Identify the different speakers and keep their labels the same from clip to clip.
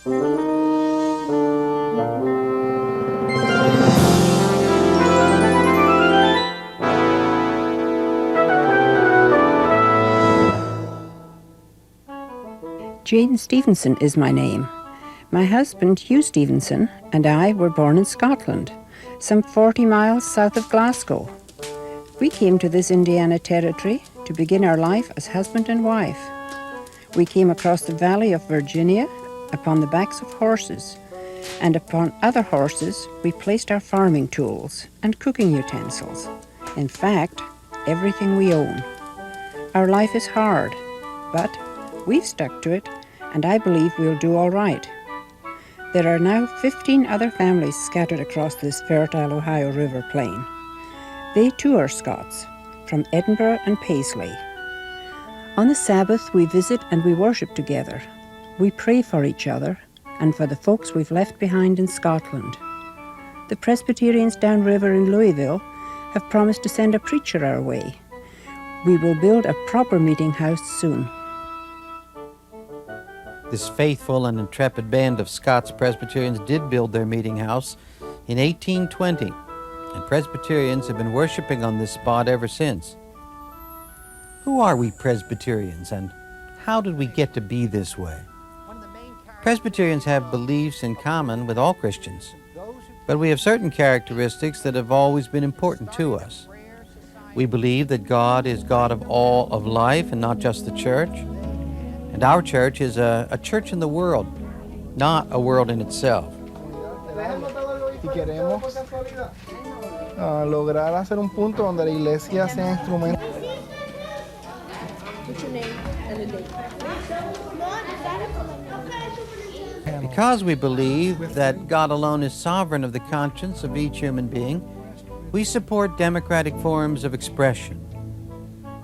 Speaker 1: Jane Stevenson is my name. My husband, Hugh Stevenson, and I were born in Scotland, some 40 miles south of Glasgow. We came to this Indiana territory to begin our life as husband and wife. We came across the valley of Virginia upon the backs of horses, and upon other horses we placed our farming tools and cooking utensils. In fact, everything we own. Our life is hard, but we've stuck to it, and I believe we'll do all right. There are now 15 other families scattered across this fertile Ohio River plain. They too are Scots, from Edinburgh and Paisley. On the Sabbath, we visit and we worship together. We pray for each other and for the folks we've left behind in Scotland. The Presbyterians downriver in Louisville have promised to send a preacher our way. We will build a proper meeting house soon.
Speaker 2: This faithful and intrepid band of Scots Presbyterians did build their meeting house in 1820, and Presbyterians have been worshiping on this spot ever since. Who are we Presbyterians, and how did we get to be this way? Presbyterians have beliefs in common with all Christians, but we have certain characteristics that have always been important to us. We believe that God is God of all of life and not just the church. And our church is a church in the world, not a world in itself.
Speaker 3: Y queremos lograr hacer un punto donde la iglesia sea instrumento.
Speaker 4: What's your name and the date?
Speaker 2: Because we believe that God alone is sovereign of the conscience of each human being, we support democratic forms of expression.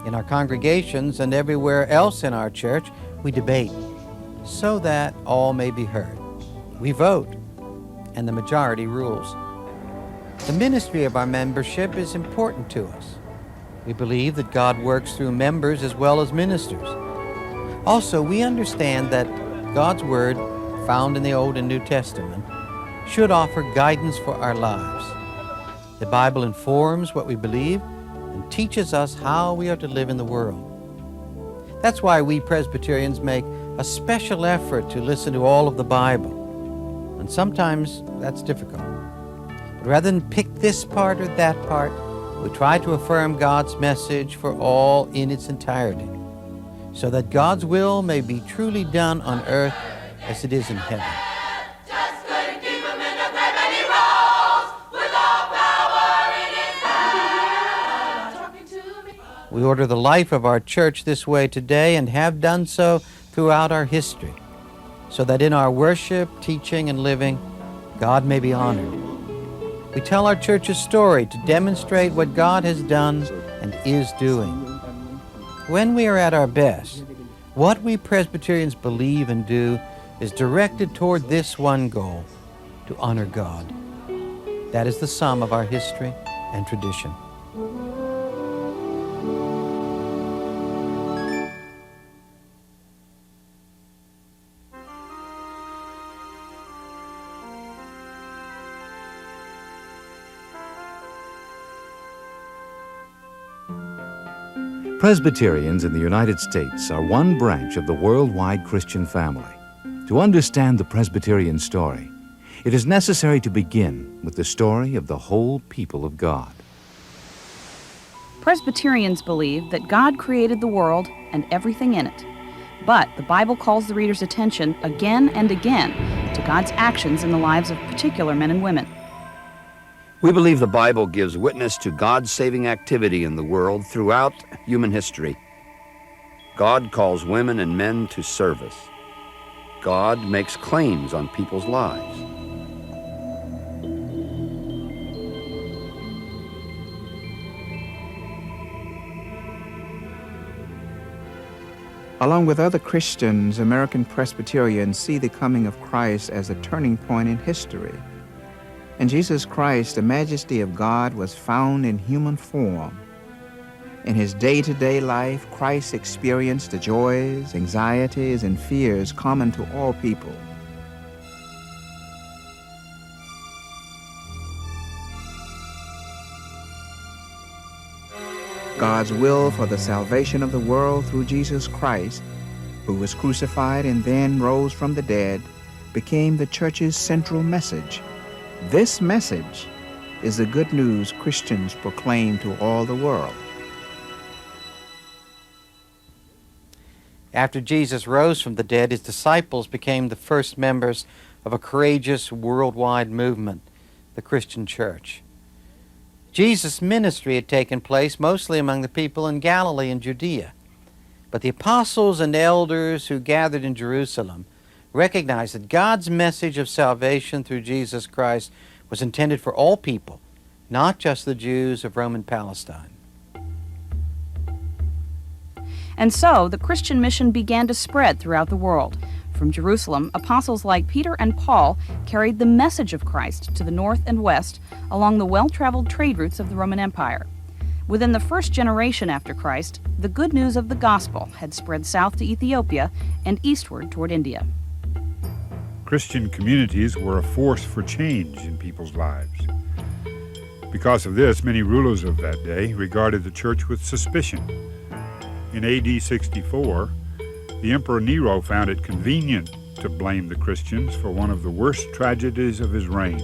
Speaker 2: In our congregations and everywhere else in our church, we debate so that all may be heard. We vote, and the majority rules. The ministry of our membership is important to us. We believe that God works through members as well as ministers. Also, we understand that God's Word, found in the Old and New Testament, should offer guidance for our lives. The Bible informs what we believe and teaches us how we are to live in the world. That's why we Presbyterians make a special effort to listen to all of the Bible. And sometimes that's difficult. But rather than pick this part or that part, we try to affirm God's message for all in its entirety, so that God's will may be truly done on earth as it is in heaven. We order the life of our church this way today and have done so throughout our history, so that in our worship, teaching, and living, God may be honored. We tell our church's story to demonstrate what God has done and is doing. When we are at our best, what we Presbyterians believe and do is directed toward this one goal, to honor God. That is the sum of our history and tradition.
Speaker 5: Presbyterians in the United States are one branch of the worldwide Christian family. To understand the Presbyterian story, it is necessary to begin with the story of the whole people of God.
Speaker 6: Presbyterians believe that God created the world and everything in it. But the Bible calls the reader's attention again and again to God's actions in the lives of particular men and women.
Speaker 7: We believe the Bible gives witness to God's saving activity in the world throughout human history. God calls women and men to service. God makes claims on people's lives.
Speaker 8: Along with other Christians, American Presbyterians see the coming of Christ as a turning point in history. In Jesus Christ, the majesty of God was found in human form. In his day-to-day life, Christ experienced the joys, anxieties, and fears common to all people. God's will for the salvation of the world through Jesus Christ, who was crucified and then rose from the dead, became the church's central message. This message is the good news Christians proclaim to all the world.
Speaker 2: After Jesus rose from the dead, his disciples became the first members of a courageous worldwide movement, the Christian church. Jesus' ministry had taken place mostly among the people in Galilee and Judea, but the apostles and elders who gathered in Jerusalem recognized that God's message of salvation through Jesus Christ was intended for all people, not just the Jews of Roman Palestine.
Speaker 6: And so the Christian mission began to spread throughout the world. From Jerusalem, apostles like Peter and Paul carried the message of Christ to the north and west along the well-traveled trade routes of the Roman Empire. Within the first generation after Christ, the good news of the gospel had spread south to Ethiopia and eastward toward India.
Speaker 4: Christian communities were a force for change in people's lives. Because of this, many rulers of that day regarded the church with suspicion. In AD 64, the Emperor Nero found it convenient to blame the Christians for one of the worst tragedies of his reign,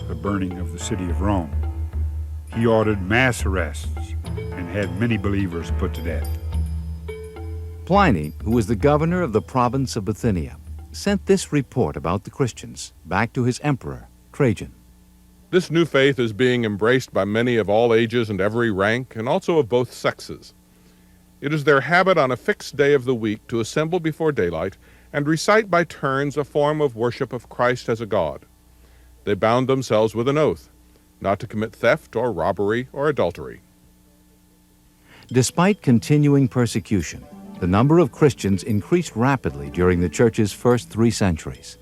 Speaker 4: the burning of the city of Rome. He ordered mass arrests and had many believers put to death.
Speaker 5: Pliny, who was the governor of the province of Bithynia, sent this report about the Christians back to his emperor, Trajan.
Speaker 9: This new faith is being embraced by many of all ages and every rank, and also of both sexes. It is their habit on a fixed day of the week to assemble before daylight and recite by turns a form of worship of Christ as a God. They bound themselves with an oath, not to commit theft or robbery or adultery.
Speaker 5: Despite continuing persecution, the number of Christians increased rapidly during the church's first 3 centuries.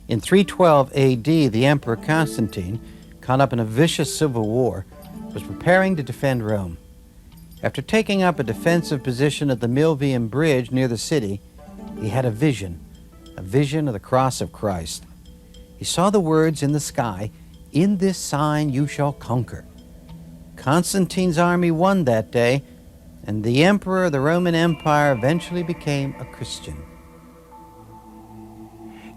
Speaker 2: In 312 AD, the Emperor Constantine, caught up in a vicious civil war, was preparing to defend Rome. After taking up a defensive position at the Milvian Bridge near the city, he had a vision of the cross of Christ. He saw the words in the sky, "In this sign you shall conquer." Constantine's army won that day, and the emperor of the Roman Empire eventually became a Christian.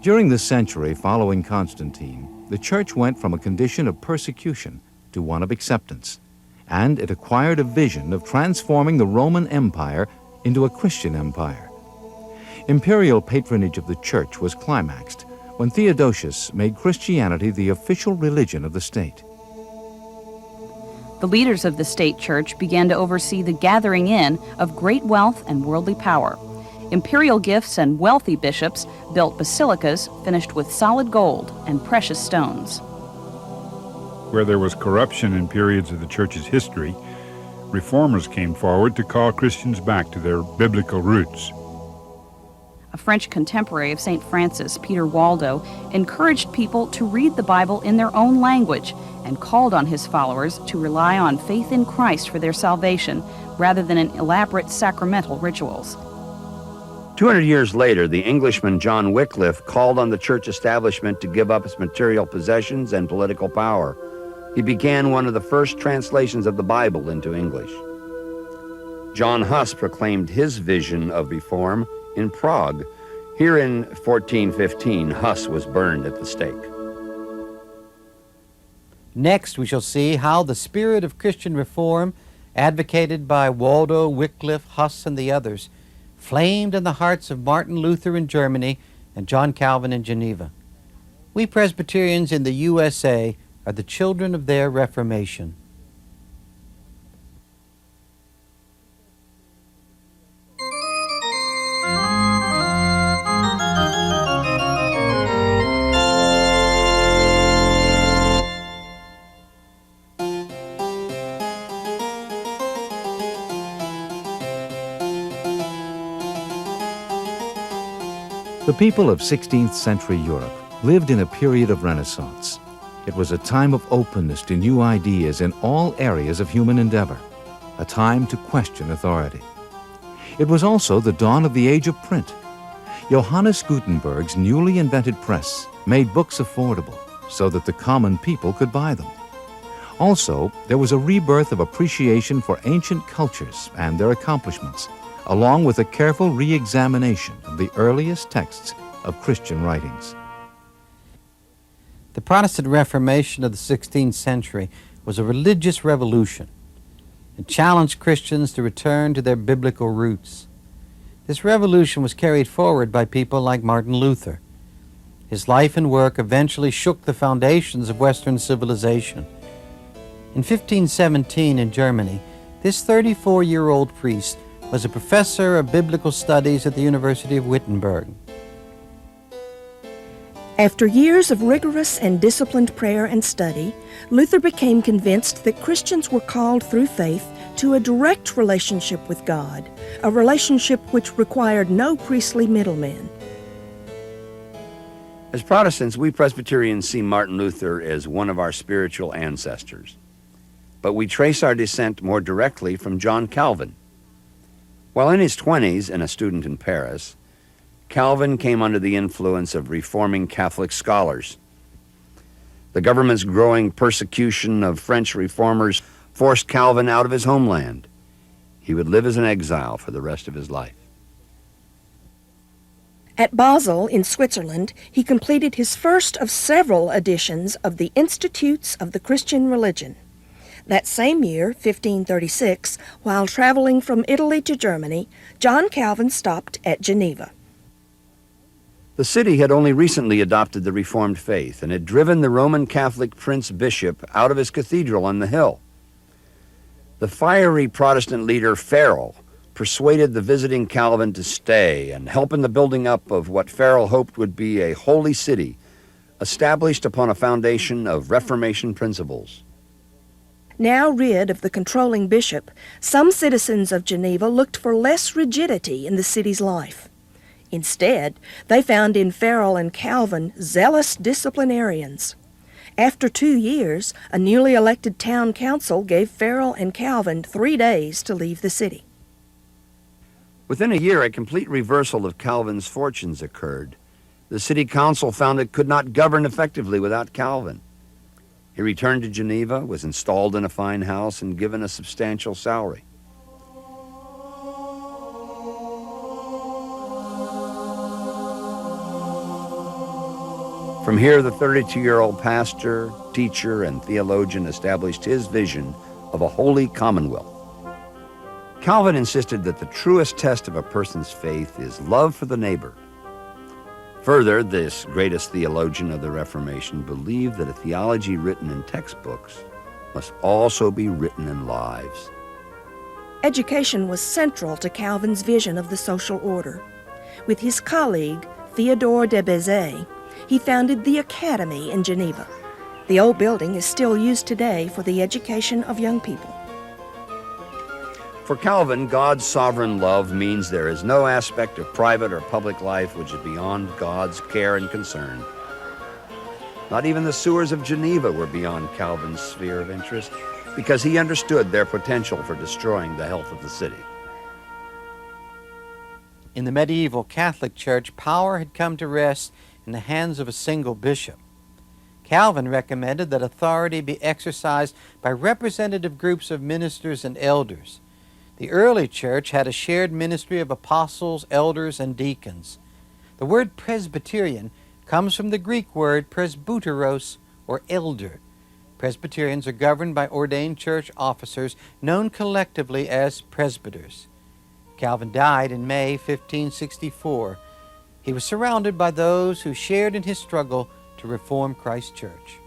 Speaker 5: During the century following Constantine, the church went from a condition of persecution to one of acceptance, and it acquired a vision of transforming the Roman Empire into a Christian empire. Imperial patronage of the church was climaxed when Theodosius made Christianity the official religion of the state.
Speaker 6: The leaders of the state church began to oversee the gathering in of great wealth and worldly power. Imperial gifts and wealthy bishops built basilicas finished with solid gold and precious stones.
Speaker 4: Where there was corruption in periods of the church's history, reformers came forward to call Christians back to their biblical roots.
Speaker 6: A French contemporary of St. Francis, Peter Waldo, encouraged people to read the Bible in their own language and called on his followers to rely on faith in Christ for their salvation rather than in elaborate sacramental rituals.
Speaker 7: 200 years later, the Englishman John Wycliffe called on the church establishment to give up its material possessions and political power. He began one of the first translations of the Bible into English. John Huss proclaimed his vision of reform in Prague. Here in 1415, Huss was burned at the stake.
Speaker 2: Next, we shall see how the spirit of Christian reform, advocated by Waldo, Wycliffe, Huss, and the others, flamed in the hearts of Martin Luther in Germany and John Calvin in Geneva. We Presbyterians in the U.S.A. are the children of their Reformation.
Speaker 5: The people of 16th century Europe lived in a period of Renaissance. It was a time of openness to new ideas in all areas of human endeavor, a time to question authority. It was also the dawn of the age of print. Johannes Gutenberg's newly invented press made books affordable so that the common people could buy them. Also, there was a rebirth of appreciation for ancient cultures and their accomplishments, along with a careful re-examination of the earliest texts of Christian writings.
Speaker 2: The Protestant Reformation of the 16th century was a religious revolution. It challenged Christians to return to their biblical roots. This revolution was carried forward by people like Martin Luther. His life and work eventually shook the foundations of Western civilization. In 1517 in Germany, this 34-year-old priest was a professor of biblical studies at the University of Wittenberg.
Speaker 10: After years of rigorous and disciplined prayer and study, Luther became convinced that Christians were called through faith to a direct relationship with God, a relationship which required no priestly middlemen.
Speaker 7: As Protestants, we Presbyterians see Martin Luther as one of our spiritual ancestors. But we trace our descent more directly from John Calvin. While in his 20s and a student in Paris, Calvin came under the influence of reforming Catholic scholars. The government's growing persecution of French reformers forced Calvin out of his homeland. He would live as an exile for the rest of his life.
Speaker 10: At Basel, in Switzerland, he completed his first of several editions of the Institutes of the Christian Religion. That same year, 1536, while traveling from Italy to Germany, John Calvin stopped at Geneva.
Speaker 7: The city had only recently adopted the Reformed faith and had driven the Roman Catholic Prince Bishop out of his cathedral on the hill. The fiery Protestant leader Farel persuaded the visiting Calvin to stay and help in the building up of what Farel hoped would be a holy city, established upon a foundation of Reformation principles.
Speaker 10: Now rid of the controlling bishop, some citizens of Geneva looked for less rigidity in the city's life. Instead, they found in Farel and Calvin zealous disciplinarians. After 2 years, a newly elected town council gave Farel and Calvin 3 days to leave the city.
Speaker 7: Within a year, a complete reversal of Calvin's fortunes occurred. The city council found it could not govern effectively without Calvin. He returned to Geneva, was installed in a fine house, and given a substantial salary. From here, the 32-year-old pastor, teacher, and theologian established his vision of a holy commonwealth. Calvin insisted that the truest test of a person's faith is love for the neighbor. Further, this greatest theologian of the Reformation believed that a theology written in textbooks must also be written in lives.
Speaker 10: Education was central to Calvin's vision of the social order. With his colleague, Theodore de Bèze, he founded the Academy in Geneva. The old building is still used today for the education of young people.
Speaker 7: For Calvin, God's sovereign love means there is no aspect of private or public life which is beyond God's care and concern. Not even the sewers of Geneva were beyond Calvin's sphere of interest, because he understood their potential for destroying the health of the city.
Speaker 2: In the medieval Catholic Church, power had come to rest in the hands of a single bishop. Calvin recommended that authority be exercised by representative groups of ministers and elders. The early church had a shared ministry of apostles, elders, and deacons. The word Presbyterian comes from the Greek word presbyteros, or elder. Presbyterians are governed by ordained church officers known collectively as presbyters. Calvin died in May 1564. He was surrounded by those who shared in his struggle to reform Christ's church.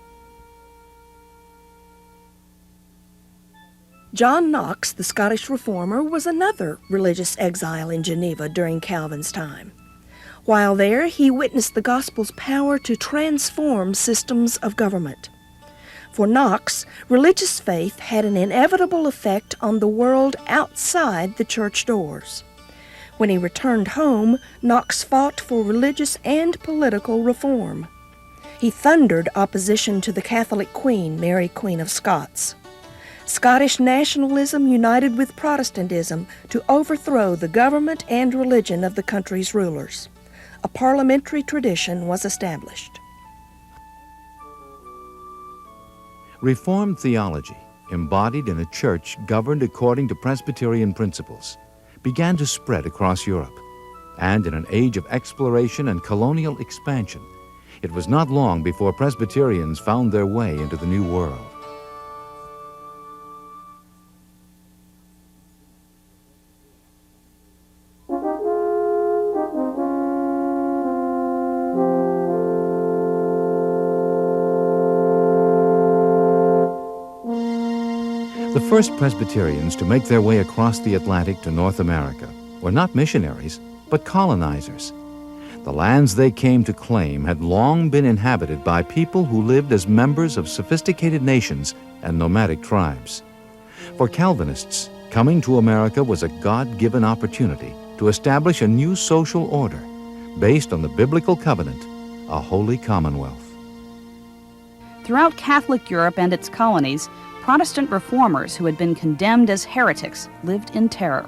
Speaker 10: John Knox, the Scottish reformer, was another religious exile in Geneva during Calvin's time. While there, he witnessed the gospel's power to transform systems of government. For Knox, religious faith had an inevitable effect on the world outside the church doors. When he returned home, Knox fought for religious and political reform. He thundered opposition to the Catholic Queen, Mary, Queen of Scots. Scottish nationalism united with Protestantism to overthrow the government and religion of the country's rulers. A parliamentary tradition was established.
Speaker 5: Reformed theology, embodied in a church governed according to Presbyterian principles, began to spread across Europe. And in an age of exploration and colonial expansion, it was not long before Presbyterians found their way into the New World. The first Presbyterians to make their way across the Atlantic to North America were not missionaries, but colonizers. The lands they came to claim had long been inhabited by people who lived as members of sophisticated nations and nomadic tribes. For Calvinists, coming to America was a God-given opportunity to establish a new social order based on the biblical covenant, a holy commonwealth.
Speaker 6: Throughout Catholic Europe and its colonies, Protestant reformers who had been condemned as heretics lived in terror.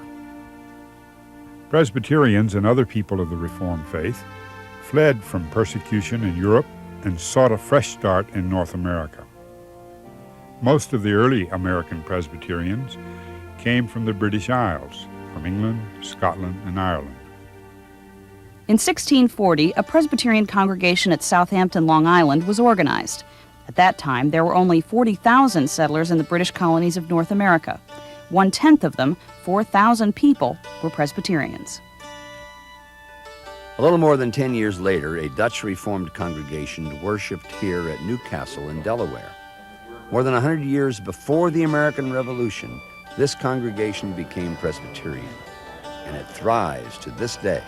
Speaker 4: Presbyterians and other people of the Reformed faith fled from persecution in Europe and sought a fresh start in North America. Most of the early American Presbyterians came from the British Isles, from England, Scotland, and Ireland.
Speaker 6: In 1640, a Presbyterian congregation at Southampton, Long Island, was organized. At that time, there were only 40,000 settlers in the British colonies of North America. 1/10 of them, 4,000 people, were Presbyterians.
Speaker 7: A little more than 10 years later, a Dutch Reformed congregation worshiped here at Newcastle in Delaware. More than 100 years before the American Revolution, this congregation became Presbyterian, and it thrives to this day.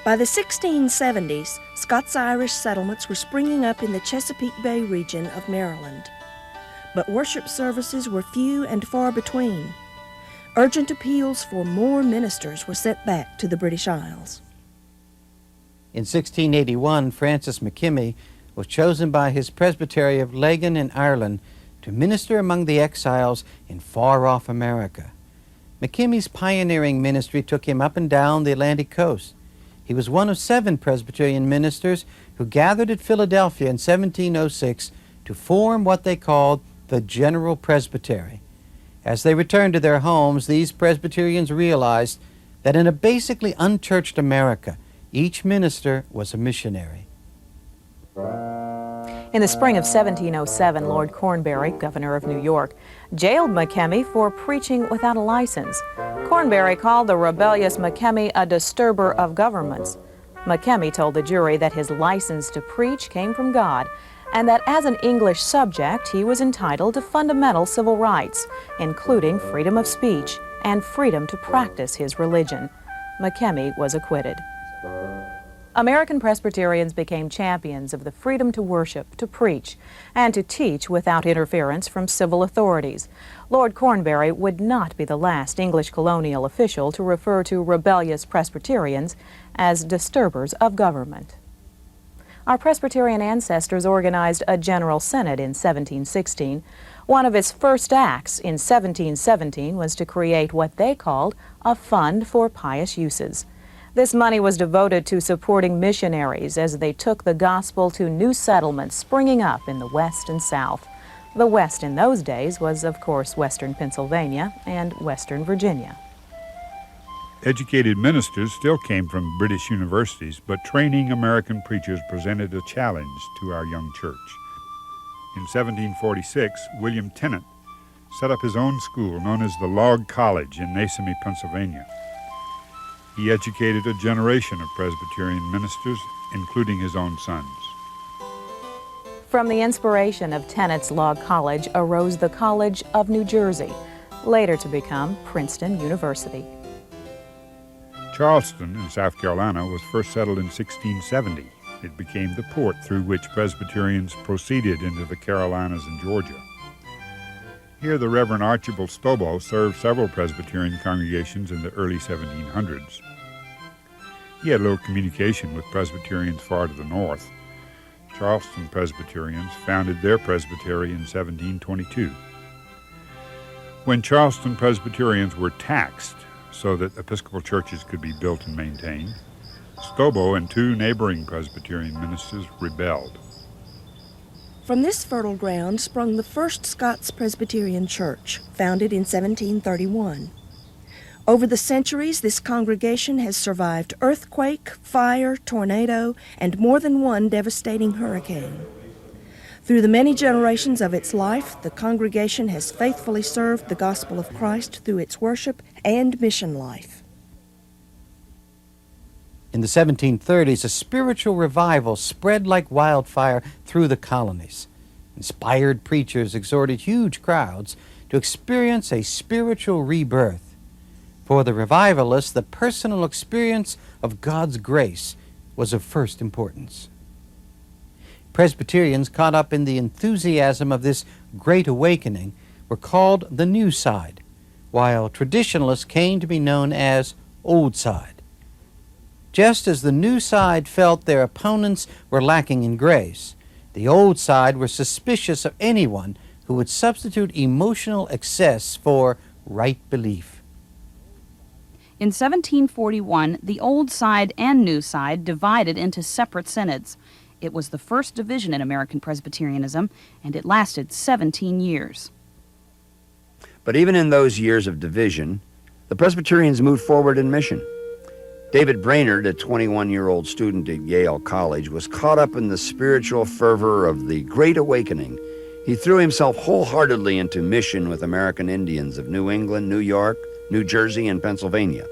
Speaker 10: By the 1670s, Scots-Irish settlements were springing up in the Chesapeake Bay region of Maryland. But worship services were few and far between. Urgent appeals for more ministers were sent back to the British Isles.
Speaker 2: In 1681, Francis McKimmey was chosen by his presbytery of Laggan in Ireland to minister among the exiles in far-off America. McKimmey's pioneering ministry took him up and down the Atlantic coast. He was one of 7 Presbyterian ministers who gathered at Philadelphia in 1706 to form what they called the General Presbytery. As they returned to their homes, these Presbyterians realized that in a basically unchurched America, each minister was a missionary.
Speaker 11: In the spring of 1707, Lord Cornbury, governor of New York, jailed McKimmey for preaching without a license. Cornbury called the rebellious McKimmey a disturber of governments. McKimmey told the jury that his license to preach came from God, and that as an English subject, he was entitled to fundamental civil rights, including freedom of speech and freedom to practice his religion. McKimmey was acquitted. American Presbyterians became champions of the freedom to worship, to preach, and to teach without interference from civil authorities. Lord Cornbury would not be the last English colonial official to refer to rebellious Presbyterians as disturbers of government. Our Presbyterian ancestors organized a General Synod in 1716. One of its first acts in 1717 was to create what they called a fund for pious uses. This money was devoted to supporting missionaries as they took the gospel to new settlements springing up in the West and South. The West in those days was, of course, western Pennsylvania and western Virginia.
Speaker 4: Educated ministers still came from British universities, but training American preachers presented a challenge to our young church. In 1746, William Tennant set up his own school known as the Log College in Nasumee, Pennsylvania. He educated a generation of Presbyterian ministers, including his own sons.
Speaker 11: From the inspiration of Tennant's Log College arose the College of New Jersey, later to become Princeton University.
Speaker 4: Charleston in South Carolina was first settled in 1670. It became the port through which Presbyterians proceeded into the Carolinas and Georgia. Here the Reverend Archibald Stobo served several Presbyterian congregations in the early 1700s. He had little communication with Presbyterians far to the north. Charleston Presbyterians founded their presbytery in 1722. When Charleston Presbyterians were taxed so that Episcopal churches could be built and maintained, Stobo and 2 neighboring Presbyterian ministers rebelled.
Speaker 10: From this fertile ground sprung the first Scots Presbyterian Church, founded in 1731. Over the centuries, this congregation has survived earthquake, fire, tornado, and more than one devastating hurricane. Through the many generations of its life, the congregation has faithfully served the gospel of Christ through its worship and mission life.
Speaker 2: In the 1730s, a spiritual revival spread like wildfire through the colonies. Inspired preachers exhorted huge crowds to experience a spiritual rebirth. For the revivalists, the personal experience of God's grace was of first importance. Presbyterians, caught up in the enthusiasm of this great awakening, were called the New Side, while Traditionalists came to be known as Old Side. Just as the New Side felt their opponents were lacking in grace, the Old Side were suspicious of anyone who would substitute emotional excess for right belief.
Speaker 6: In 1741, the Old Side and New Side divided into separate synods. It was the first division in American Presbyterianism, and it lasted 17 years.
Speaker 7: But even in those years of division, the Presbyterians moved forward in mission. David Brainerd, a 21-year-old student at Yale College, was caught up in the spiritual fervor of the Great Awakening. He threw himself wholeheartedly into mission with American Indians of New England, New York, New Jersey, and Pennsylvania.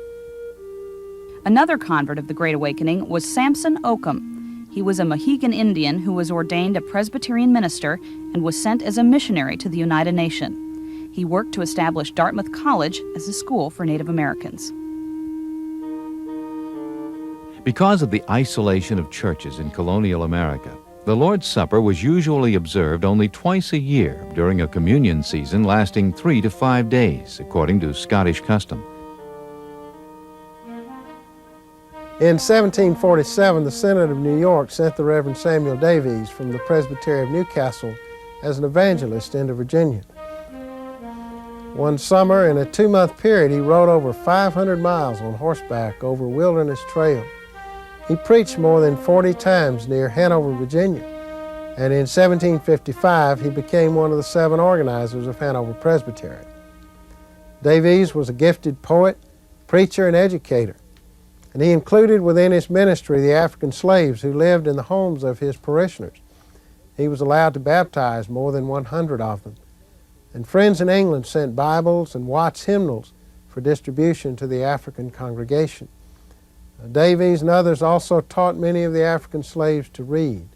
Speaker 6: Another convert of the Great Awakening was Samson Occam. He was a Mohegan Indian who was ordained a Presbyterian minister and was sent as a missionary to the United Nations. He worked to establish Dartmouth College as a school for Native Americans.
Speaker 5: Because of the isolation of churches in colonial America, the Lord's Supper was usually observed only twice a year during a communion season lasting 3 to 5 days, according to Scottish custom.
Speaker 12: In 1747, the Synod of New York sent the Reverend Samuel Davies from the Presbytery of Newcastle as an evangelist into Virginia. One summer, in a 2-month period, he rode over 500 miles on horseback over wilderness trail. He preached more than 40 times near Hanover, Virginia, and in 1755 he became one of the 7 organizers of Hanover Presbytery. Davies was a gifted poet, preacher, and educator, and he included within his ministry the African slaves who lived in the homes of his parishioners. He was allowed to baptize more than 100 of them, and friends in England sent Bibles and Watts hymnals for distribution to the African congregation. Davies and others also taught many of the African slaves to read.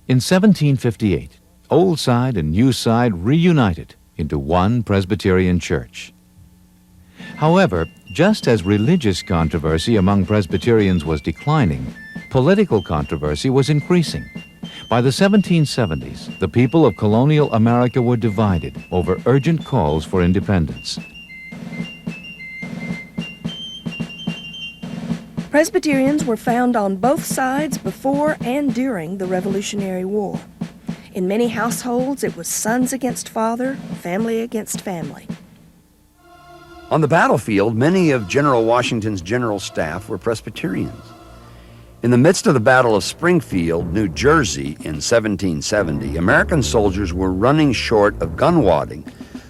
Speaker 5: In 1758, Old Side and New Side reunited into one Presbyterian church. However, just as religious controversy among Presbyterians was declining, political controversy was increasing. By the 1770s, the people of colonial America were divided over urgent calls for independence.
Speaker 10: Presbyterians were found on both sides before and during the Revolutionary War. In many households, it was sons against father, family against family.
Speaker 7: On the battlefield, many of General Washington's general staff were Presbyterians. In the midst of the Battle of Springfield, New Jersey in 1770, American soldiers were running short of gun wadding,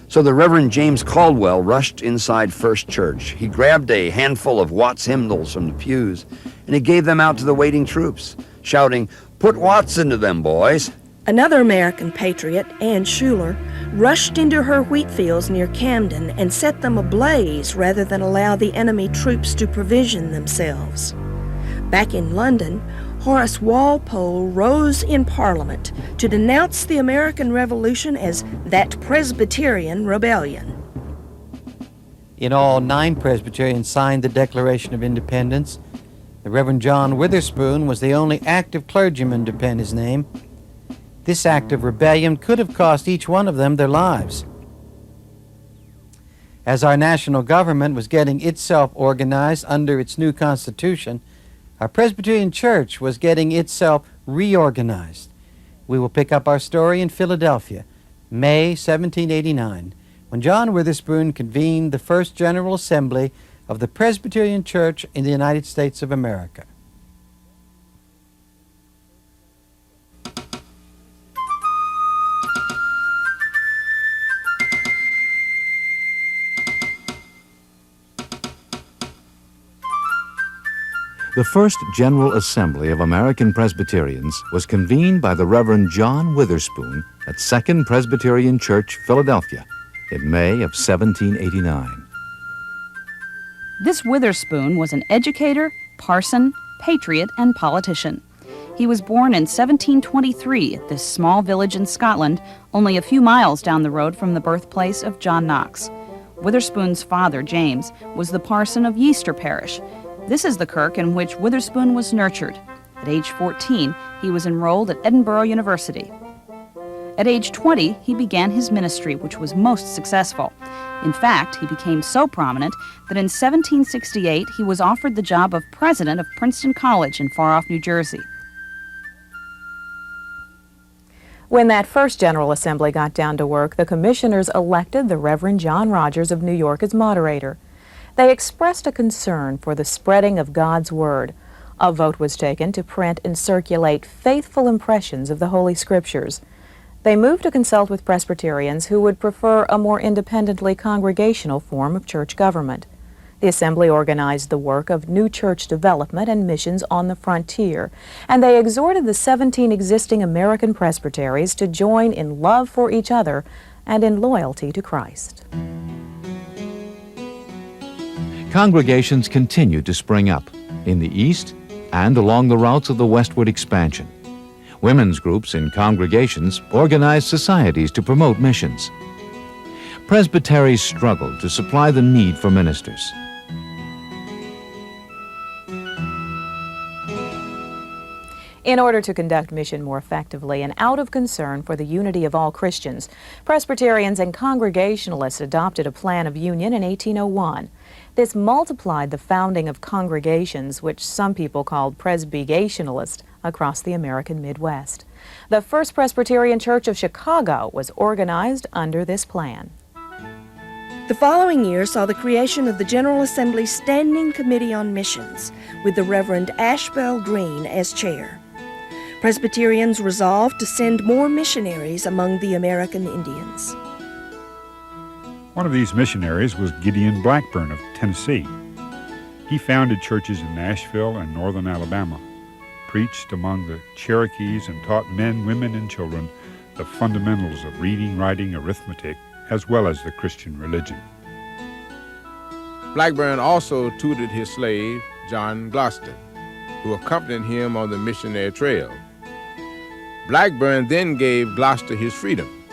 Speaker 7: so the Reverend James Caldwell rushed inside First Church. He grabbed a handful of Watts hymnals from the pews, and he gave them out to the waiting troops, shouting, "Put Watts into them, boys."
Speaker 10: Another American patriot, Ann Schuler, rushed into her wheat fields near Camden and set them ablaze rather than allow the enemy troops to provision themselves. Back in London, Horace Walpole rose in Parliament to denounce the American Revolution as that Presbyterian rebellion.
Speaker 2: In all, 9 Presbyterians signed the Declaration of Independence. The Reverend John Witherspoon was the only active clergyman to pen his name. This act of rebellion could have cost each one of them their lives. As our national government was getting itself organized under its new Constitution, our Presbyterian Church was getting itself reorganized. We will pick up our story in Philadelphia, May 1789, when John Witherspoon convened the first General Assembly of the Presbyterian Church in the United States of America.
Speaker 5: The first General Assembly of American Presbyterians was convened by the Reverend John Witherspoon at Second Presbyterian Church, Philadelphia, in May of 1789.
Speaker 6: This Witherspoon was an educator, parson, patriot, and politician. He was born in 1723 at this small village in Scotland, only a few miles down the road from the birthplace of John Knox. Witherspoon's father, James, was the parson of Yeaster Parish. This is the kirk in which Witherspoon was nurtured. At age 14, he was enrolled at Edinburgh University. At age 20, he began his ministry, which was most successful. In fact, he became so prominent that in 1768 he was offered the job of president of Princeton College in far-off New Jersey.
Speaker 11: When that first General Assembly got down to work, the commissioners elected the Reverend John Rogers of New York as moderator. They expressed a concern for the spreading of God's Word. A vote was taken to print and circulate faithful impressions of the Holy Scriptures. They moved to consult with Presbyterians who would prefer a more independently congregational form of church government. The Assembly organized the work of new church development and missions on the frontier, and they exhorted the 17 existing American presbyteries to join in love for each other and in loyalty to Christ.
Speaker 5: Congregations continued to spring up in the East and along the routes of the westward expansion. Women's groups in congregations organized societies to promote missions. Presbyteries struggled to supply the need for ministers.
Speaker 11: In order to conduct mission more effectively and out of concern for the unity of all Christians, Presbyterians and Congregationalists adopted a plan of union in 1801. This multiplied the founding of congregations, which some people called Presbygationalist, across the American Midwest. The First Presbyterian Church of Chicago was organized under this plan.
Speaker 10: The following year saw the creation of the General Assembly's Standing Committee on Missions, with the Reverend Ashbel Green as chair. Presbyterians resolved to send more missionaries among the American Indians.
Speaker 4: One of these missionaries was Gideon Blackburn of Tennessee. He founded churches in Nashville and northern Alabama, preached among the Cherokees, and taught men, women, and children the fundamentals of reading, writing, arithmetic, as well as the Christian religion.
Speaker 13: Blackburn also tutored his slave, John Gloucester, who accompanied him on the missionary trail. Blackburn then gave Gloucester his freedom.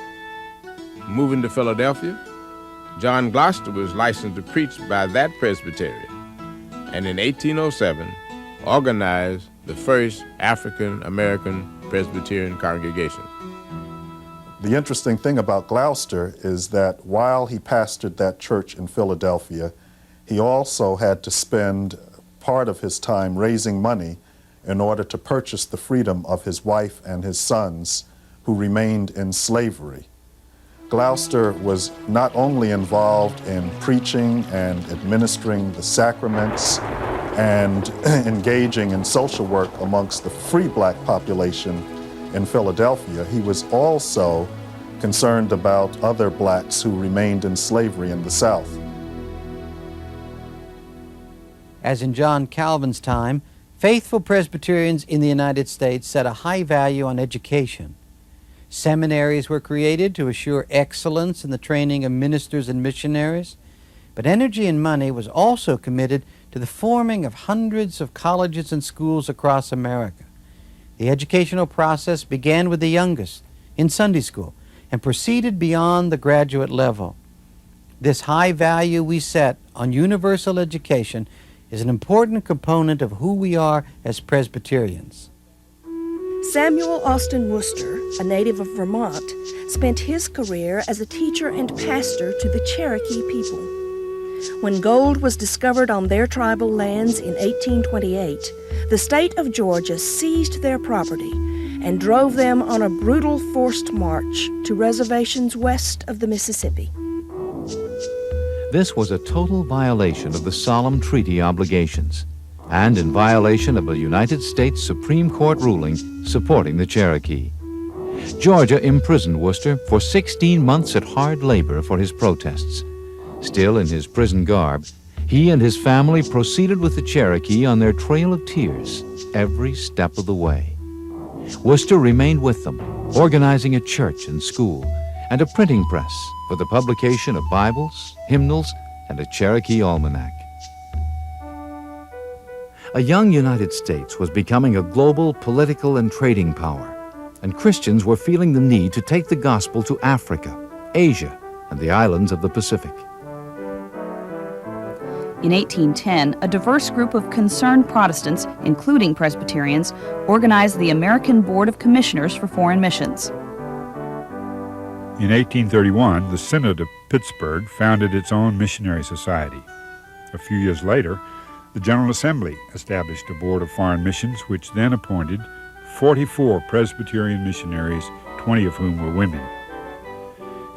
Speaker 13: Moving to Philadelphia, John Gloucester was licensed to preach by that presbytery, and in 1807 organized the first African-American Presbyterian congregation.
Speaker 14: The interesting thing about Gloucester is that while he pastored that church in Philadelphia, he also had to spend part of his time raising money in order to purchase the freedom of his wife and his sons who remained in slavery. Gloucester was not only involved in preaching and administering the sacraments and engaging in social work amongst the free black population in Philadelphia, he was also concerned about other blacks who remained in slavery in the South.
Speaker 2: As in John Calvin's time, faithful Presbyterians in the United States set a high value on education. Seminaries were created to assure excellence in the training of ministers and missionaries, but energy and money was also committed to the forming of hundreds of colleges and schools across America. The educational process began with the youngest, in Sunday school, and proceeded beyond the graduate level. This high value we set on universal education is an important component of who we are as Presbyterians.
Speaker 10: Samuel Austin Worcester, a native of Vermont, spent his career as a teacher and pastor to the Cherokee people. When gold was discovered on their tribal lands in 1828, the state of Georgia seized their property and drove them on a brutal forced march to reservations west of the Mississippi.
Speaker 5: This was a total violation of the solemn treaty obligations and in violation of a United States Supreme Court ruling supporting the Cherokee. Georgia imprisoned Worcester for 16 months at hard labor for his protests. Still in his prison garb, He and his family proceeded with the Cherokee on their trail of tears every step of the way. Worcester remained with them, organizing a church and school and a printing press for the publication of Bibles, hymnals, and a Cherokee almanac. A young United States was becoming a global political and trading power, and Christians were feeling the need to take the gospel to Africa, Asia, and the islands of the Pacific.
Speaker 6: In 1810, a diverse group of concerned Protestants, including Presbyterians, organized the American Board of Commissioners for Foreign Missions.
Speaker 4: In 1831, the Synod of Pittsburgh founded its own missionary society. A few years later, the General Assembly established a Board of Foreign Missions, which then appointed 44 Presbyterian missionaries, 20 of whom were women.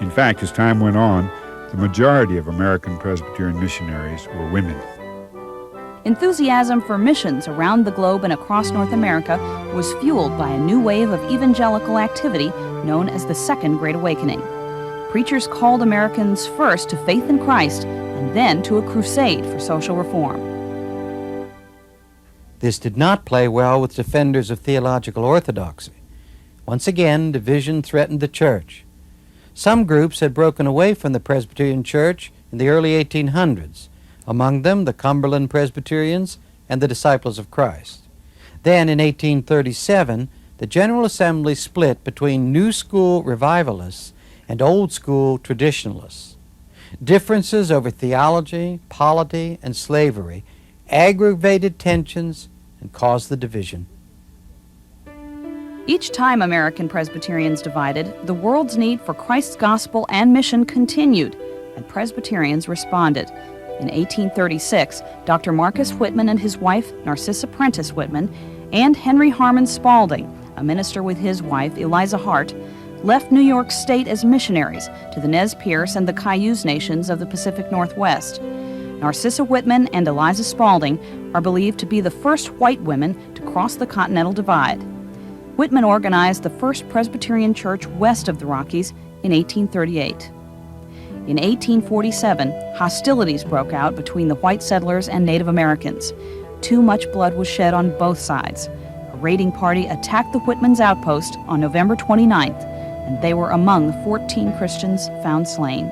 Speaker 4: In fact, as time went on, the majority of American Presbyterian missionaries were women.
Speaker 6: Enthusiasm for missions around the globe and across North America was fueled by a new wave of evangelical activity known as the Second Great Awakening. Preachers called Americans first to faith in Christ and then to a crusade for social reform.
Speaker 2: This did not play well with defenders of theological orthodoxy. Once again, division threatened the church. Some groups had broken away from the Presbyterian Church in the early 1800s, among them the Cumberland Presbyterians and the Disciples of Christ. Then, in 1837, the General Assembly split between New School Revivalists and Old School Traditionalists. Differences over theology, polity, and slavery aggravated tensions and caused the division.
Speaker 6: Each time American Presbyterians divided, the world's need for Christ's gospel and mission continued, and Presbyterians responded. In 1836, Dr. Marcus Whitman and his wife, Narcissa Prentice Whitman, and Henry Harmon Spalding, a minister with his wife, Eliza Hart, left New York State as missionaries to the Nez Perce and the Cayuse nations of the Pacific Northwest. Narcissa Whitman and Eliza Spalding are believed to be the first white women to cross the Continental Divide. Whitman organized the first Presbyterian church west of the Rockies in 1838. In 1847, hostilities broke out between the white settlers and Native Americans. Too much blood was shed on both sides. A raiding party attacked the Whitmans' outpost on November 29th, and they were among the 14 Christians found slain.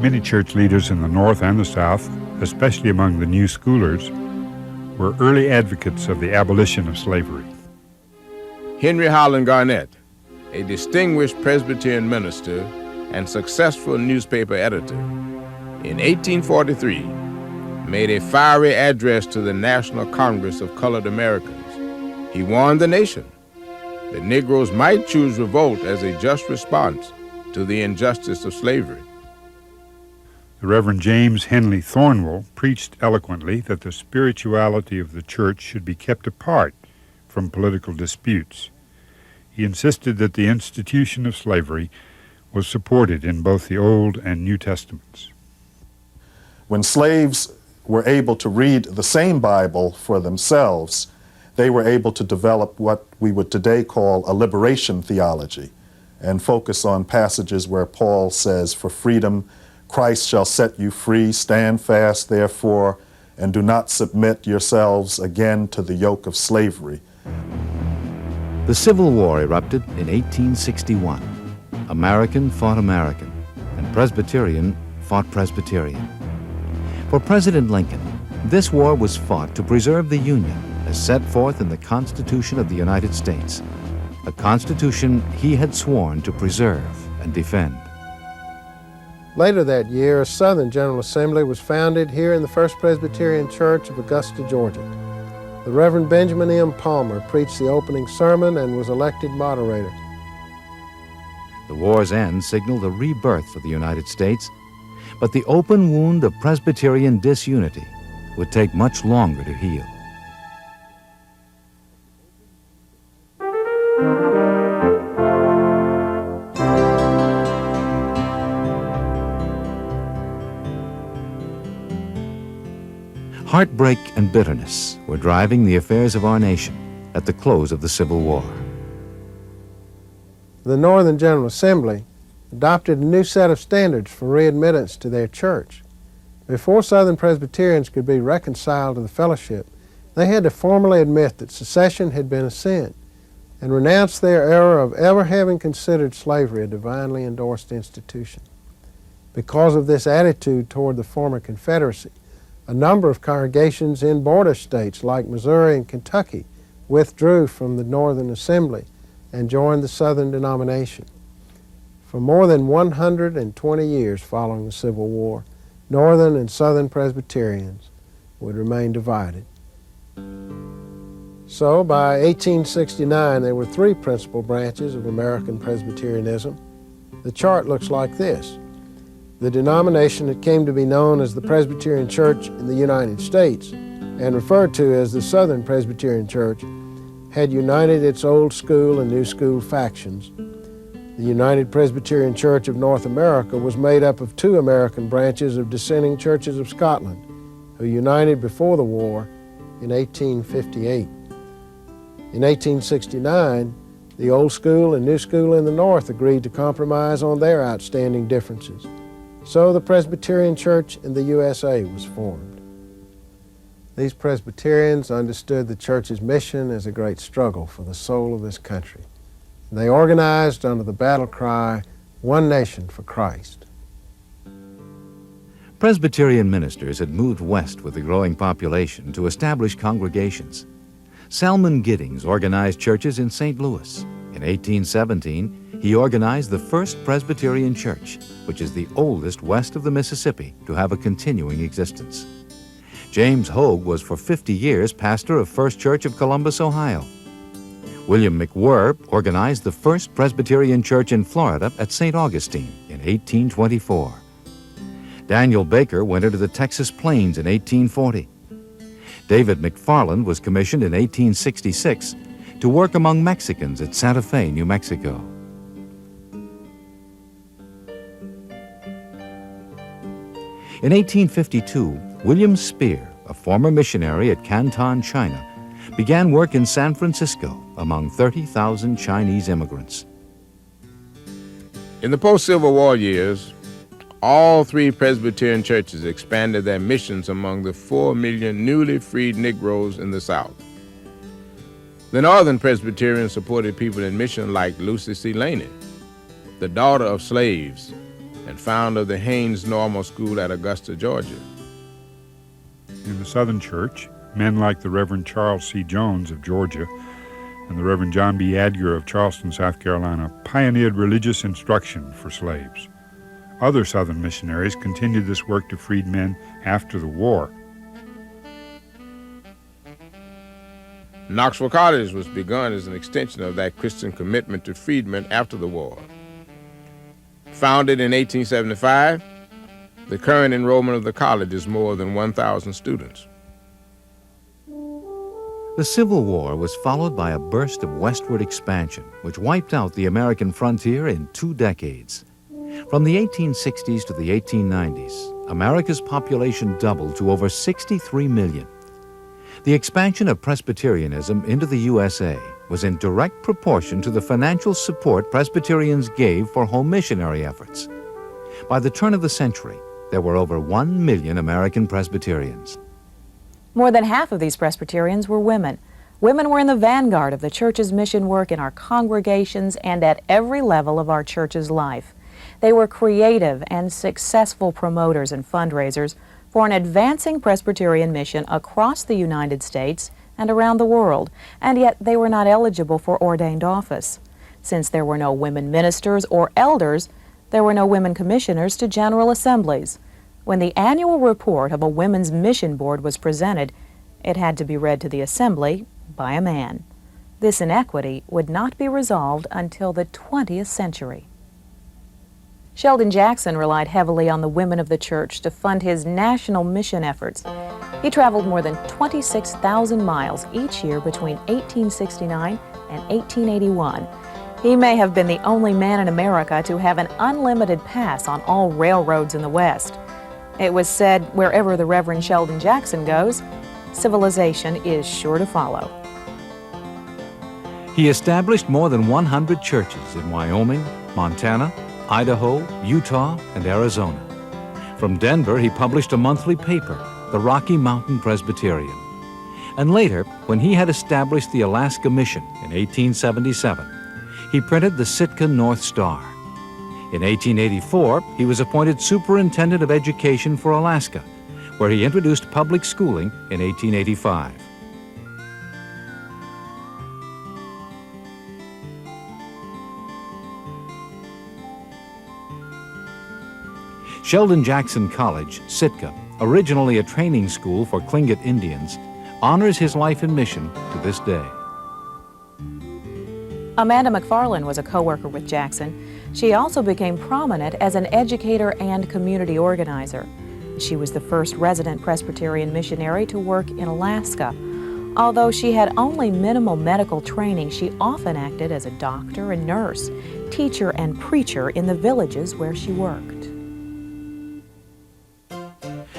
Speaker 4: Many church leaders in the North and the South, especially among the New Schoolers, were early advocates of the abolition of slavery.
Speaker 13: Henry Howland Garnett, a distinguished Presbyterian minister and successful newspaper editor, in 1843 made a fiery address to the National Congress of Colored Americans. He warned the nation that Negroes might choose revolt as a just response to the injustice of slavery.
Speaker 4: The Reverend James Henley Thornwell preached eloquently that the spirituality of the church should be kept apart from political disputes. He insisted that the institution of slavery was supported in both the Old and New Testaments.
Speaker 14: When slaves were able to read the same Bible for themselves, they were able to develop what we would today call a liberation theology and focus on passages where Paul says, "For freedom Christ shall set you free. Stand fast, therefore, and do not submit yourselves again to the yoke of slavery."
Speaker 5: The Civil War erupted in 1861. American fought American, and Presbyterian fought Presbyterian. For President Lincoln, this war was fought to preserve the Union as set forth in the Constitution of the United States, a constitution he had sworn to preserve and defend.
Speaker 12: Later that year, a Southern General Assembly was founded here in the First Presbyterian Church of Augusta, Georgia. The Reverend Benjamin M. Palmer preached the opening sermon and was elected moderator.
Speaker 5: The war's end signaled the rebirth of the United States, but the open wound of Presbyterian disunity would take much longer to heal. Heartbreak and bitterness were driving the affairs of our nation at the close of the Civil War.
Speaker 12: The Northern General Assembly adopted a new set of standards for readmittance to their church. Before Southern Presbyterians could be reconciled to the fellowship, they had to formally admit that secession had been a sin and renounce their error of ever having considered slavery a divinely endorsed institution. Because of this attitude toward the former Confederacy, a number of congregations in border states like Missouri and Kentucky withdrew from the Northern Assembly and joined the Southern denomination. For more than 120 years following the Civil War, Northern and Southern Presbyterians would remain divided. So by 1869, there were three principal branches of American Presbyterianism. The chart looks like this. The denomination that came to be known as the Presbyterian Church in the United States and referred to as the Southern Presbyterian Church had united its old school and new school factions. The United Presbyterian Church of North America was made up of two American branches of dissenting churches of Scotland, who united before the war in 1858. In 1869, the old school and new school in the North agreed to compromise on their outstanding differences. So the Presbyterian Church in the U.S.A. was formed. These Presbyterians understood the church's mission as a great struggle for the soul of this country. They organized under the battle cry, "One Nation for Christ."
Speaker 5: Presbyterian ministers had moved west with the growing population to establish congregations. Salmon Giddings organized churches in St. Louis. In 1817, he organized the First Presbyterian Church, which is the oldest west of the Mississippi to have a continuing existence. James Hogue was for 50 years pastor of First Church of Columbus, Ohio. William McWhirr organized the First Presbyterian Church in Florida at St. Augustine in 1824. Daniel Baker went into the Texas Plains in 1840. David McFarland was commissioned in 1866 to work among Mexicans at Santa Fe, New Mexico. In 1852, William Spear, a former missionary at Canton, China, began work in San Francisco among 30,000 Chinese immigrants.
Speaker 13: In the post-Civil War years, all three Presbyterian churches expanded their missions among the 4 million newly freed Negroes in the South. The Northern Presbyterians supported people in mission like Lucy C. Laney, the daughter of slaves and founder of the Haynes Normal School at Augusta, Georgia.
Speaker 4: In the Southern Church, men like the Reverend Charles C. Jones of Georgia and the Reverend John B. Adger of Charleston, South Carolina, pioneered religious instruction for slaves. Other Southern missionaries continued this work to freed men after the war.
Speaker 13: Knoxville College was begun as an extension of that Christian commitment to freedmen after the war. Founded in 1875, the current enrollment of the college is more than 1,000 students.
Speaker 5: The Civil War was followed by a burst of westward expansion, which wiped out the American frontier in 2 decades. From the 1860s to the 1890s, America's population doubled to over 63 million. The expansion of Presbyterianism into the U.S.A. was in direct proportion to the financial support Presbyterians gave for home missionary efforts. By the turn of the century, there were over 1 million American Presbyterians.
Speaker 11: More than half of these Presbyterians were women. Women were in the vanguard of the church's mission work in our congregations and at every level of our church's life. They were creative and successful promoters and fundraisers for an advancing Presbyterian mission across the United States and around the world, and yet they were not eligible for ordained office. Since there were no women ministers or elders, there were no women commissioners to general assemblies. When the annual report of a women's mission board was presented, it had to be read to the assembly by a man. This inequity would not be resolved until the 20th century. Sheldon Jackson relied heavily on the women of the church to fund his national mission efforts. He traveled more than 26,000 miles each year between 1869 and 1881. He may have been the only man in America to have an unlimited pass on all railroads in the West. It was said, wherever the Reverend Sheldon Jackson goes, civilization is sure to follow.
Speaker 5: He established more than 100 churches in Wyoming, Montana, Idaho, Utah, and Arizona. From Denver, he published a monthly paper, the Rocky Mountain Presbyterian. And later, when he had established the Alaska Mission in 1877, he printed the Sitka North Star. In 1884, he was appointed Superintendent of Education for Alaska, where he introduced public schooling in 1885. Sheldon Jackson College, Sitka, originally a training school for Tlingit Indians, honors his life and mission to this day.
Speaker 11: Amanda McFarland was a co-worker with Jackson. She also became prominent as an educator and community organizer. She was the first resident Presbyterian missionary to work in Alaska. Although she had only minimal medical training, she often acted as a doctor and nurse, teacher and preacher in the villages where she worked.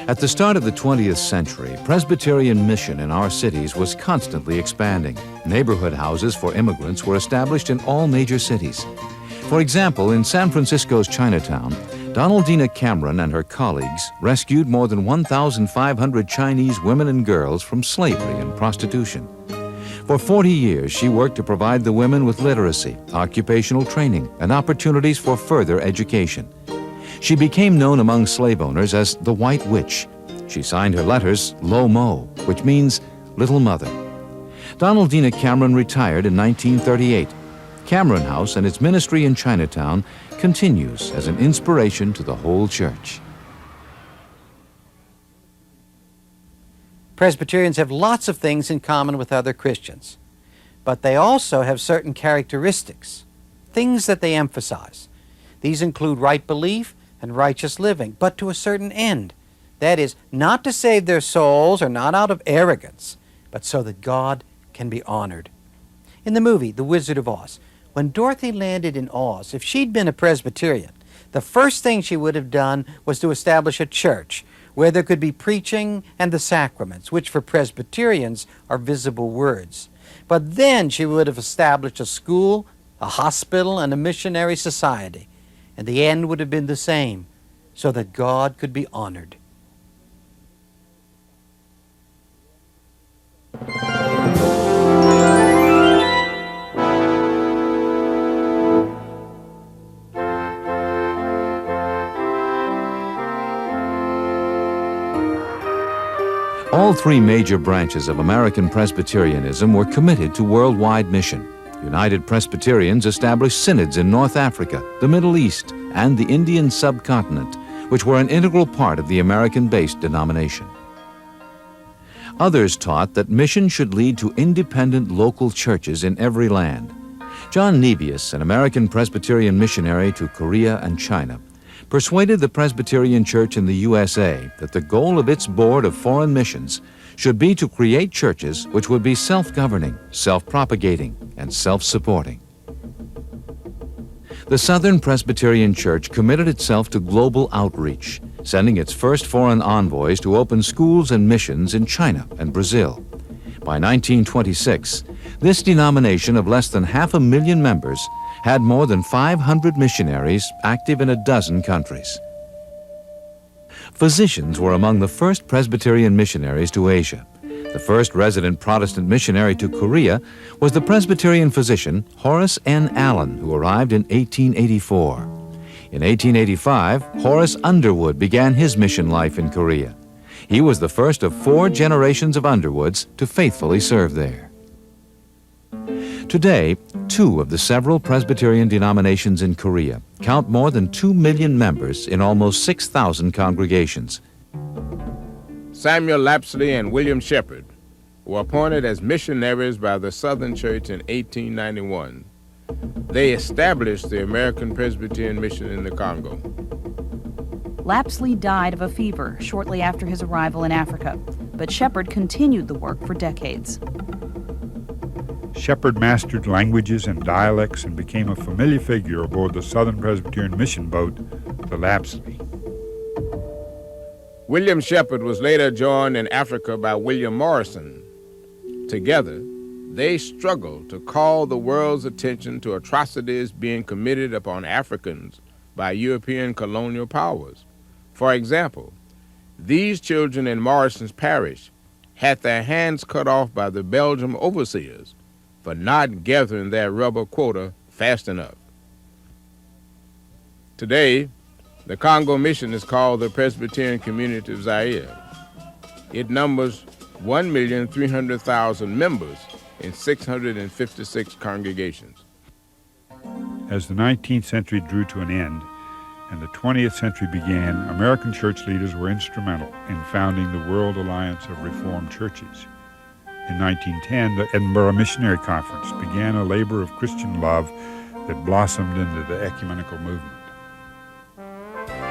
Speaker 5: At the start of the 20th century, Presbyterian mission in our cities was constantly expanding. Neighborhood houses for immigrants were established in all major cities. For example, in San Francisco's Chinatown, Donaldina Cameron and her colleagues rescued more than 1,500 Chinese women and girls from slavery and prostitution. For 40 years, she worked to provide the women with literacy, occupational training, and opportunities for further education. She became known among slave owners as the White Witch. She signed her letters Lo Mo, which means Little Mother. Donaldina Cameron retired in 1938. Cameron House and its ministry in Chinatown continues as an inspiration to the whole church.
Speaker 2: Presbyterians have lots of things in common with other Christians, but they also have certain characteristics, things that they emphasize. These include right belief and righteous living, but to a certain end. That is, not to save their souls or not out of arrogance, but so that God can be honored. In the movie, The Wizard of Oz, when Dorothy landed in Oz, if she'd been a Presbyterian, the first thing she would have done was to establish a church where there could be preaching and the sacraments, which for Presbyterians are visible words. But then she would have established a school, a hospital, and a missionary society. And the end would have been the same, so that God could be honored.
Speaker 5: All three major branches of American Presbyterianism were committed to worldwide mission. United Presbyterians established synods in North Africa, the Middle East, and the Indian subcontinent, which were an integral part of the American-based denomination. Others taught that mission should lead to independent local churches in every land. John Nebius, an American Presbyterian missionary to Korea and China, persuaded the Presbyterian Church in the U.S.A. that the goal of its Board of Foreign Missions should be to create churches which would be self-governing, self-propagating, and self-supporting. The Southern Presbyterian Church committed itself to global outreach, sending its first foreign envoys to open schools and missions in China and Brazil. By 1926, this denomination of less than 500,000 members had more than 500 missionaries active in a dozen countries. Physicians were among the first Presbyterian missionaries to Asia. The first resident Protestant missionary to Korea was the Presbyterian physician Horace N. Allen, who arrived in 1884. In 1885, Horace Underwood began his mission life in Korea. He was the first of 4 generations of Underwoods to faithfully serve there. Today, 2 of the several Presbyterian denominations in Korea count more than 2 million members in almost 6,000 congregations.
Speaker 13: Samuel Lapsley and William Sheppard were appointed as missionaries by the Southern Church in 1891. They established the American Presbyterian Mission in the Congo.
Speaker 6: Lapsley died of a fever shortly after his arrival in Africa, but Sheppard continued the work for decades.
Speaker 4: Sheppard mastered languages and dialects and became a familiar figure aboard the Southern Presbyterian mission boat, the Lapsley.
Speaker 13: William Sheppard was later joined in Africa by William Morrison. Together, they struggle to call the world's attention to atrocities being committed upon Africans by European colonial powers. For example, these children in Morrison's parish had their hands cut off by the Belgian overseers for not gathering their rubber quota fast enough. Today, the Congo Mission is called the Presbyterian Community of Zaire. It numbers 1,300,000 members in 656 congregations.
Speaker 4: As the 19th century drew to an end and the 20th century began, American church leaders were instrumental in founding the World Alliance of Reformed Churches. In 1910, the Edinburgh Missionary Conference began a labor of Christian love that blossomed into the ecumenical movement.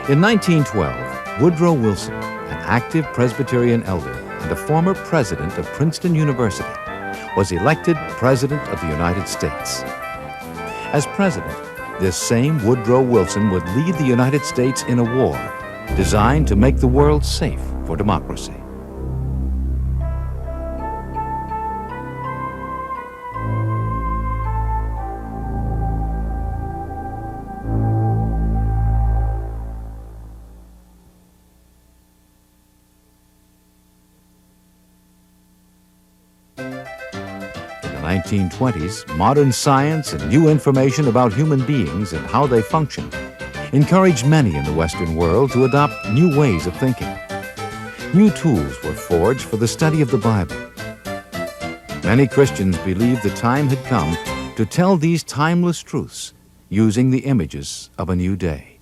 Speaker 5: In 1912, Woodrow Wilson, an active Presbyterian elder and a former president of Princeton University, was elected President of the United States. As president, this same Woodrow Wilson would lead the United States in a war designed to make the world safe for democracy. In the 1920s, modern science and new information about human beings and how they function encouraged many in the Western world to adopt new ways of thinking. New tools were forged for the study of the Bible. Many Christians believed the time had come to tell these timeless truths using the images of a new day.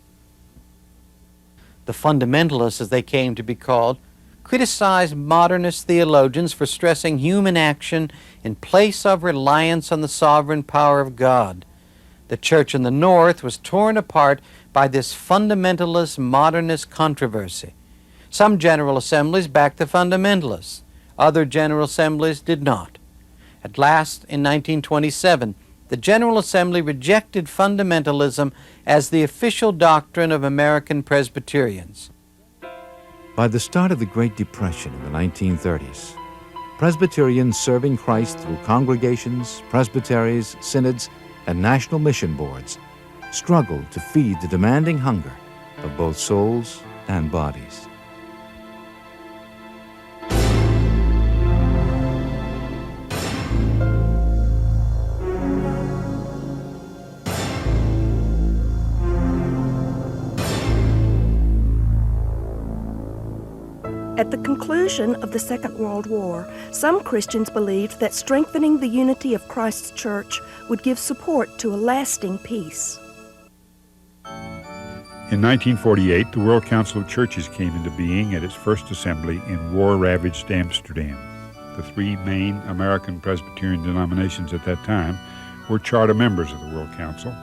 Speaker 2: The fundamentalists, as they came to be called, criticized modernist theologians for stressing human action in place of reliance on the sovereign power of God. The church in the North was torn apart by this fundamentalist modernist controversy. Some General Assemblies backed the fundamentalists. Other General Assemblies did not. At last, in 1927, the General Assembly rejected fundamentalism as the official doctrine of American Presbyterians.
Speaker 5: By the start of the Great Depression in the 1930s, Presbyterians serving Christ through congregations, presbyteries, synods, and national mission boards struggled to feed the demanding hunger of both souls and bodies.
Speaker 10: At the conclusion of the Second World War, some Christians believed that strengthening the unity of Christ's church would give support to a lasting peace.
Speaker 4: In 1948, the World Council of Churches came into being at its first assembly in war-ravaged Amsterdam. The three main American Presbyterian denominations at that time were charter members of the World Council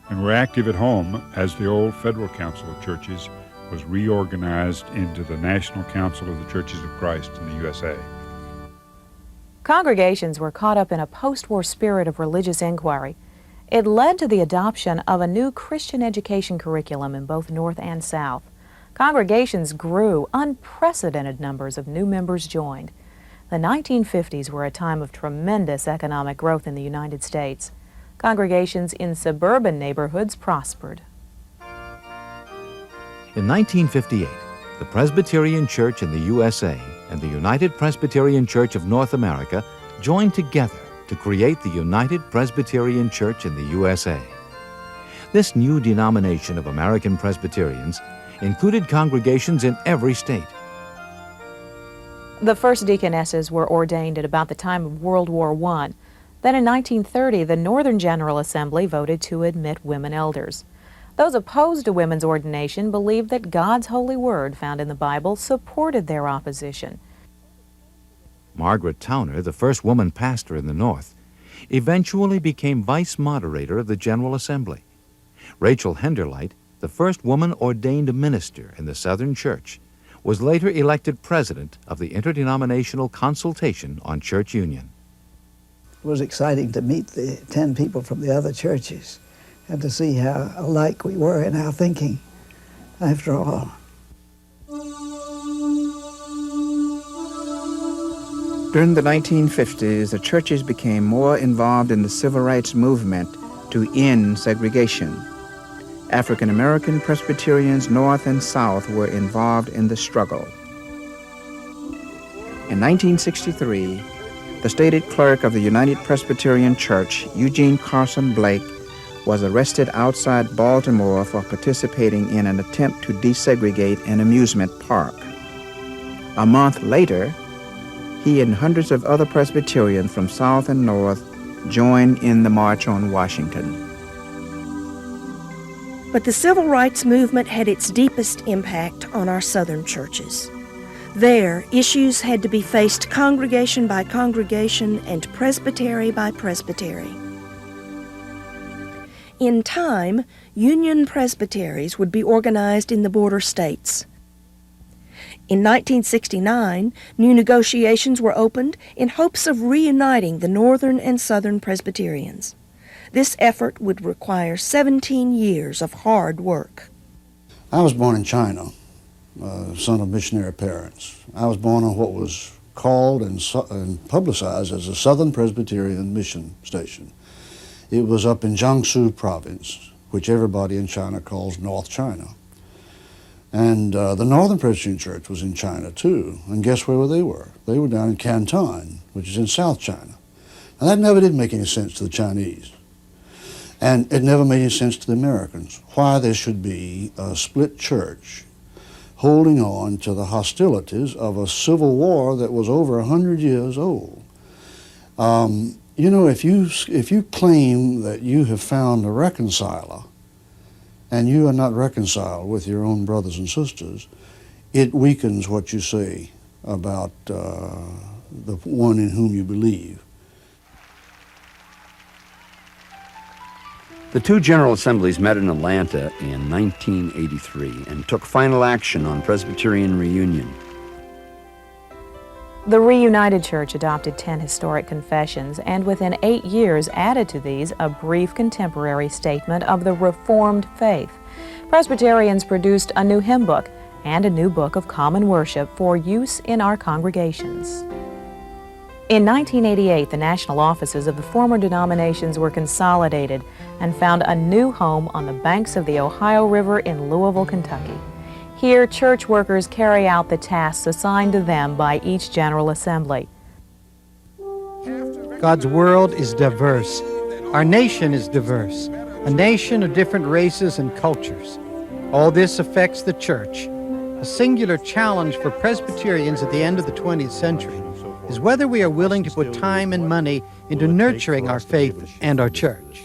Speaker 4: and were active at home as the old Federal Council of Churches was reorganized into the National Council of the Churches of Christ in the U.S.A.
Speaker 11: Congregations were caught up in a post-war spirit of religious inquiry. It led to the adoption of a new Christian education curriculum in both North and South. Congregations grew, unprecedented numbers of new members joined. The 1950s were a time of tremendous economic growth in the United States. Congregations in suburban neighborhoods prospered.
Speaker 5: In 1958, the Presbyterian Church in the U.S.A. and the United Presbyterian Church of North America joined together to create the United Presbyterian Church in the U.S.A. This new denomination of American Presbyterians included congregations in every state.
Speaker 11: The first deaconesses were ordained at about the time of World War I. Then in 1930, the Northern General Assembly voted to admit women elders. Those opposed to women's ordination believed that God's holy word found in the Bible supported their opposition.
Speaker 5: Margaret Towner, the first woman pastor in the North, eventually became vice moderator of the General Assembly. Rachel Henderlight, the first woman ordained minister in the Southern Church, was later elected president of the Interdenominational Consultation on Church Union.
Speaker 15: It was exciting to meet the 10 people from the other churches and to see how alike we were in our thinking, after all.
Speaker 8: During the 1950s, the churches became more involved in the civil rights movement to end segregation. African American Presbyterians North and South were involved in the struggle. In 1963, the stated clerk of the United Presbyterian Church, Eugene Carson Blake, was arrested outside Baltimore for participating in an attempt to desegregate an amusement park. A month later, he and hundreds of other Presbyterians from South and North joined in the March on Washington.
Speaker 10: But the civil rights movement had its deepest impact on our Southern churches. There, issues had to be faced congregation by congregation and presbytery by presbytery. In time, Union presbyteries would be organized in the border states. In 1969, new negotiations were opened in hopes of reuniting the Northern and Southern Presbyterians. This effort would require 17 years of hard work.
Speaker 16: I was born in China, son of missionary parents. I was born on what was called and publicized as a Southern Presbyterian mission station. It was up in Jiangsu province, which everybody in China calls North China. And the Northern Presbyterian Church was in China too. And guess where they were? They were down in Canton, which is in South China. And that never did make any sense to the Chinese. And it never made any sense to the Americans why there should be a split church holding on to the hostilities of a civil war that was over 100 years old. You know, if you claim that you have found a reconciler and you are not reconciled with your own brothers and sisters, it weakens what you say about the one in whom you believe.
Speaker 7: The two General Assemblies met in Atlanta in 1983 and took final action on Presbyterian reunion.
Speaker 11: The reunited church adopted 10 historic confessions and within 8 years added to these a brief contemporary statement of the Reformed faith. Presbyterians produced a new hymn book and a new book of common worship for use in our congregations. In 1988, the national offices of the former denominations were consolidated and found a new home on the banks of the Ohio River in Louisville, Kentucky. Here, church workers carry out the tasks assigned to them by each General Assembly.
Speaker 2: God's world is diverse. Our nation is diverse, a nation of different races and cultures. All this affects the church. A singular challenge for Presbyterians at the end of the 20th century is whether we are willing to put time and money into nurturing our faith and our church.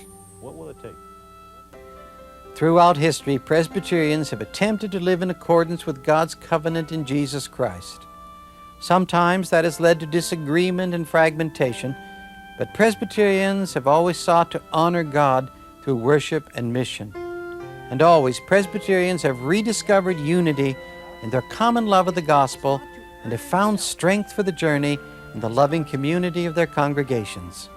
Speaker 2: Throughout history, Presbyterians have attempted to live in accordance with God's covenant in Jesus Christ. Sometimes that has led to disagreement and fragmentation, but Presbyterians have always sought to honor God through worship and mission. And always, Presbyterians have rediscovered unity in their common love of the gospel and have found strength for the journey in the loving community of their congregations.